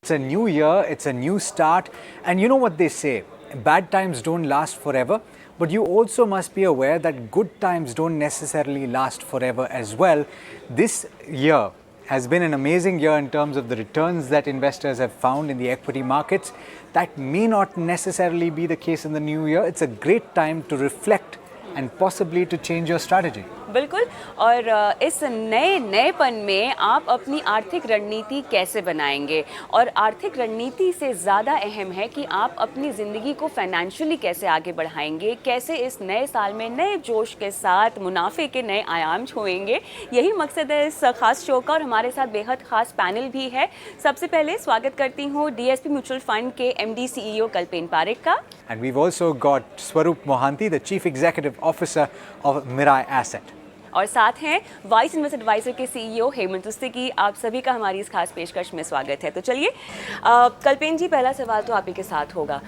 It's a new year, it's a new start, and you know what they say, bad times don't last forever, but you also must be aware that good times don't necessarily last forever as well. This year has been an amazing year in terms of the returns that investors have found in the equity markets. That may not necessarily be the case in the new year. It's a great time to reflect and possibly to change your strategy. बिल्कुल। और इस नएपन में आप अपनी आर्थिक रणनीति कैसे बनाएंगे, और आर्थिक रणनीति से ज़्यादा अहम है कि आप अपनी ज़िंदगी को फाइनेंशियली कैसे आगे बढ़ाएंगे, कैसे इस नए साल में नए जोश के साथ मुनाफे के नए आयाम छुएंगे। यही मकसद है इस खास शो का, और हमारे साथ बेहद खास पैनल भी है। सबसे पहले स्वागत करती हूँ DSP म्यूचुअल फंड के MD CEO कल्पेन पारेख का। And we've also got Swaroop Mohanty, the Chief Executive Officer of Mirai Asset. और साथ हैं वाइस इन्वेस्ट एडवाइजर के CEO हेमंत उस्तिकी। आप सभी का हमारी इस खास पेशकश में स्वागत है। तो चलिए कल्पेन जी, पहला सवाल तो आप ही के साथ होगा।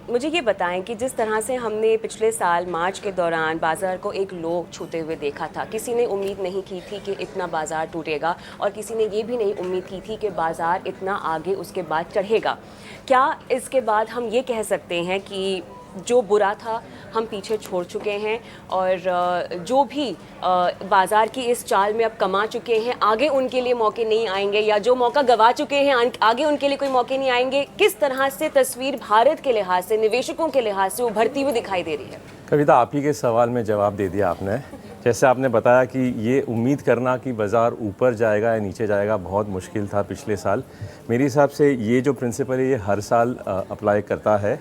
मुझे ये बताएं कि जिस तरह से हमने पिछले साल मार्च के दौरान बाज़ार को एक लो छूते हुए देखा था, किसी ने उम्मीद नहीं की थी कि इतना बाज़ार टूटेगा, और किसी ने ये भी नहीं उम्मीद की थी कि बाज़ार इतना आगे उसके बाद चढ़ेगा। क्या इसके बाद हम ये कह सकते हैं कि जो बुरा था हम पीछे छोड़ चुके हैं, और जो भी बाज़ार की इस चाल में अब कमा चुके हैं, आगे उनके लिए मौके नहीं आएंगे, या जो मौका गंवा चुके हैं आगे उनके लिए कोई मौके नहीं आएंगे? किस तरह से तस्वीर भारत के लिहाज से, निवेशकों के लिहाज से उभरती हुई दिखाई दे रही है? कविता, आप ही के सवाल में जवाब दे दिया आपने। जैसे आपने बताया कि ये उम्मीद करना कि बाज़ार ऊपर जाएगा या नीचे जाएगा बहुत मुश्किल था पिछले साल। मेरे हिसाब से ये जो प्रिंसिपल है ये हर साल अप्लाई करता है,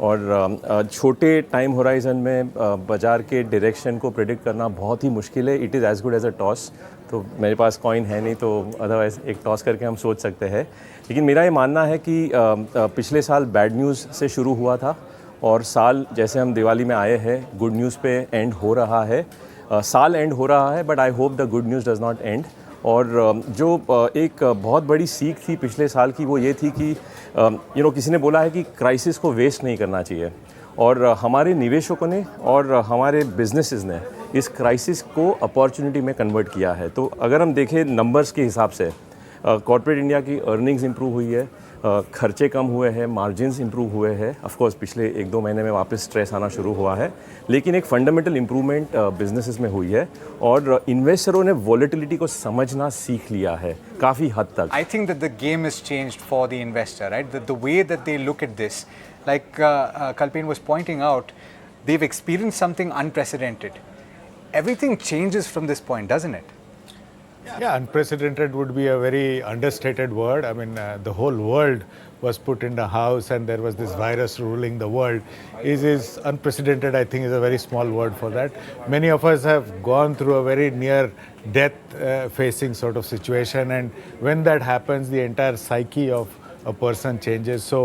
और छोटे टाइम होराइज़न में बाज़ार के डायरेक्शन को प्रेडिक्ट करना बहुत ही मुश्किल है। It is as good as a toss. तो मेरे पास कॉइन है नहीं, तो अदरवाइज़ एक टॉस करके हम सोच सकते हैं। लेकिन मेरा ये मानना है कि पिछले साल बैड न्यूज़ से शुरू हुआ था, और साल जैसे हम दिवाली में आए हैं गुड न्यूज़ पे एंड हो रहा है। साल एंड हो रहा है, but I hope the good news does not and. और जो एक बहुत बड़ी सीख थी पिछले साल की, वो ये थी कि किसी ने बोला है कि क्राइसिस को वेस्ट नहीं करना चाहिए, और हमारे निवेशकों ने और हमारे बिजनेसेस ने इस क्राइसिस को अपॉर्चुनिटी में कन्वर्ट किया है। तो अगर हम देखें नंबर्स के हिसाब से, कॉर्पोरेट इंडिया की अर्निंग्स इंप्रूव हुई है, खर्चे कम हुए हैं, मार्जिन्स इंप्रूव हुए हैं। ऑफ कोर्स पिछले 1-2 महीने में वापस स्ट्रेस आना शुरू हुआ है, लेकिन एक फंडामेंटल इंप्रूवमेंट बिजनेसेस में हुई है, और इन्वेस्टरों ने वॉलेटिलिटी को समझना सीख लिया है काफ़ी हद तक। I think that the game has changed for the investor, right? The way that they look at this, like Kalpen was pointing out, they've experienced something unprecedented. Everything changes from this point, doesn't it? Yeah, unprecedented would be a very understated word. I mean, the whole world was put in the house, and there was this virus ruling the world. Is unprecedented, I think, is a very small word for that. Many of us have gone through a very near death facing sort of situation, and when that happens, the entire psyche of a person changes. So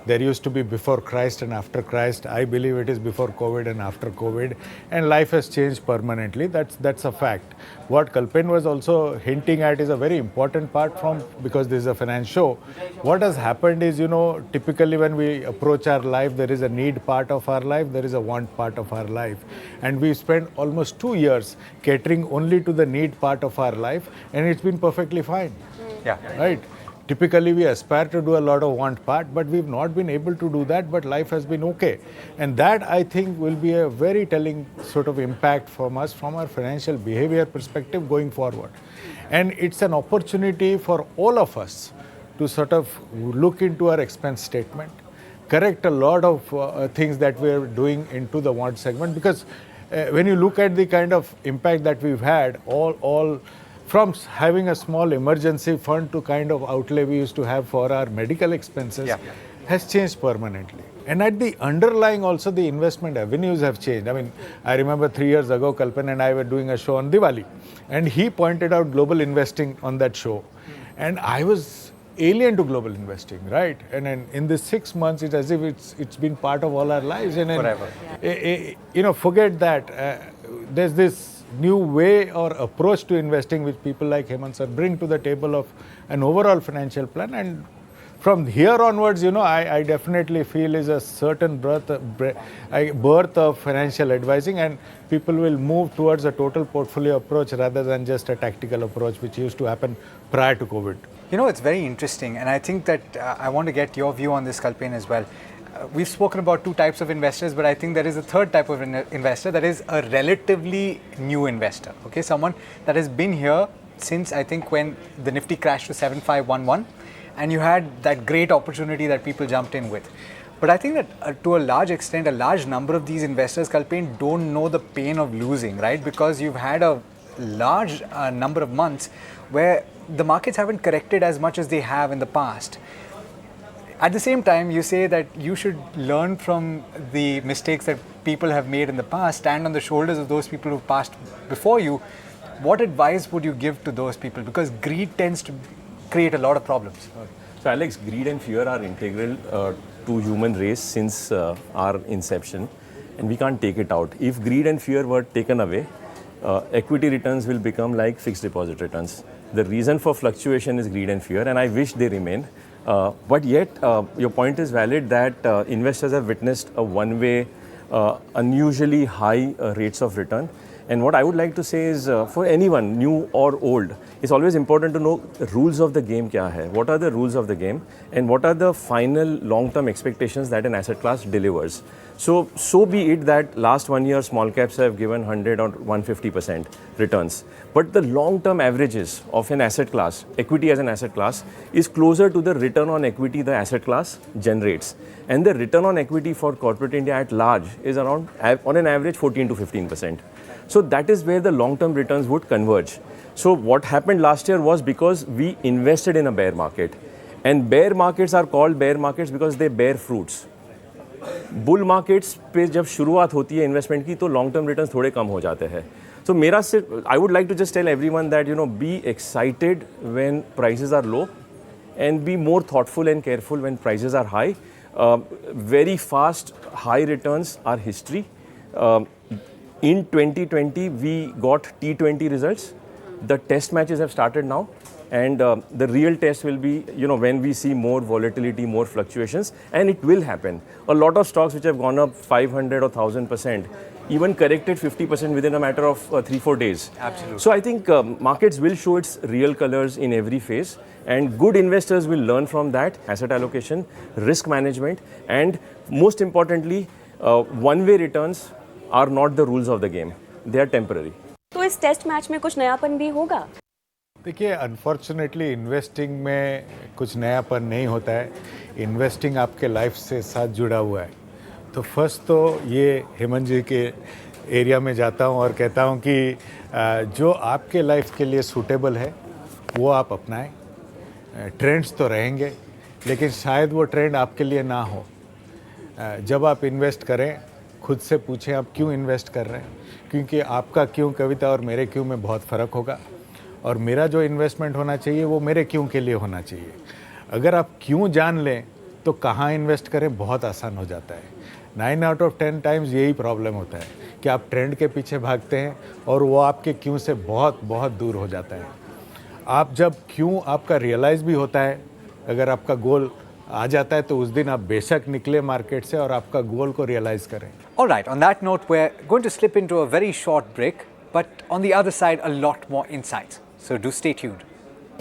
there used to be before Christ and after Christ. I believe it is before COVID and after COVID, and life has changed permanently. That's a fact. What Kalpen was also hinting at is a very important part, because this is a finance show. What has happened is, typically when we approach our life, there is a need part of our life, there is a want part of our life, and we spent almost 2 years catering only to the need part of our life, and it's been perfectly fine. Yeah. Right? Typically, we aspire to do a lot of want part, but we've not been able to do that, but life has been okay. And that, I think, will be a very telling sort of impact from us, from our financial behavior perspective going forward. And it's an opportunity for all of us to sort of look into our expense statement, correct a lot of things that we're doing into the want segment, because when you look at the kind of impact that we've had, all from having a small emergency fund to kind of outlay we used to have for our medical expenses, has changed permanently. And at the underlying also, the investment avenues have changed. I mean, I remember 3 years ago, Kalpen and I were doing a show on Diwali, and he pointed out global investing on that show. And I was alien to global investing, right? And in this 6 months, it's as if it's been part of all our lives. And Forever. Forget that. There's this new way or approach to investing which people like Hemant sir bring to the table of an overall financial plan, and from here onwards, I definitely feel is a certain birth of financial advising, and people will move towards a total portfolio approach rather than just a tactical approach which used to happen prior to COVID. You know, it's very interesting, and I think that I want to get your view on this, Kalpen, as well. We've spoken about two types of investors, but I think there is a third type of investor, that is a relatively new investor. Okay, someone that has been here since, I think, when the Nifty crashed to 7511, and you had that great opportunity that people jumped in with. But I think that to a large extent, a large number of these investors, Kalpen, don't know the pain of losing, right? Because you've had a large number of months where the markets haven't corrected as much as they have in the past. At the same time, you say that you should learn from the mistakes that people have made in the past, stand on the shoulders of those people who've passed before you. What advice would you give to those people? Because greed tends to create a lot of problems. So Alex, greed and fear are integral to human race since our inception, and we can't take it out. If greed and fear were taken away, equity returns will become like fixed deposit returns. The reason for fluctuation is greed and fear, and I wish they remain. But yet, your point is valid that investors have witnessed a one-way, unusually high rates of return. And what I would like to say is, for anyone, new or old, it's always important to know the rules of the game kya hai. What are the rules of the game, and what are the final long-term expectations that an asset class delivers. So be it that last 1 year small caps have given 100 or 150% returns. But the long-term averages of an asset class, equity as an asset class, is closer to the return on equity the asset class generates. And the return on equity for corporate India at large is around, on an average, 14 to 15%. So that is where the long-term returns would converge. So what happened last year was because we invested in a bear market. And bear markets are called bear markets because they bear fruits. Bull markets पे जब शुरुआत होती है investment की तो long term returns थोड़े कम हो जाते हैं. सो मेरा सिर्फ I would like to just tell everyone that be excited when prices are low and be more thoughtful and careful when prices are high. Very fast high returns are history. In 2020 we got T20 results. The test matches have started now. And the real test will be, when we see more volatility, more fluctuations, and it will happen. A lot of stocks which have gone up 500 or 1000%, even corrected 50% within a matter of 3-4 days. Absolutely. So I think markets will show its real colors in every phase, and good investors will learn from that: asset allocation, risk management, and most importantly, one-way returns are not the rules of the game. They are temporary. तो इस test match में कुछ नयापन भी होगा? देखिए, unfortunately investing में कुछ नयापन नहीं होता है. इन्वेस्टिंग आपके लाइफ से साथ जुड़ा हुआ है. तो फर्स्ट तो ये हेमंत जी के एरिया में जाता हूँ और कहता हूँ कि जो आपके लाइफ के लिए सूटेबल है वो आप अपनाएं. ट्रेंड्स तो रहेंगे, लेकिन शायद वो ट्रेंड आपके लिए ना हो. जब आप इन्वेस्ट करें, खुद से पूछें आप क्यों इन्वेस्ट कर रहे हैं, क्योंकि आपका क्यों, कविता, और मेरे क्यों में बहुत फ़र्क होगा. और मेरा जो इन्वेस्टमेंट होना चाहिए वो मेरे क्यों के लिए होना चाहिए. अगर आप क्यों जान लें तो कहाँ इन्वेस्ट करें बहुत आसान हो जाता है. 9 out of 10 टाइम्स यही प्रॉब्लम होता है कि आप ट्रेंड के पीछे भागते हैं और वो आपके क्यों से बहुत बहुत दूर हो जाता है. आप जब क्यों आपका रियलाइज़ भी होता है, अगर आपका गोल आ जाता है तो उस दिन आप बेशक निकले मार्केट से और आपका गोल को रियलाइज़ करें. All right, on that note, we're going to slip into a very short break, but on the other side, a lot more insights. So do stay tuned.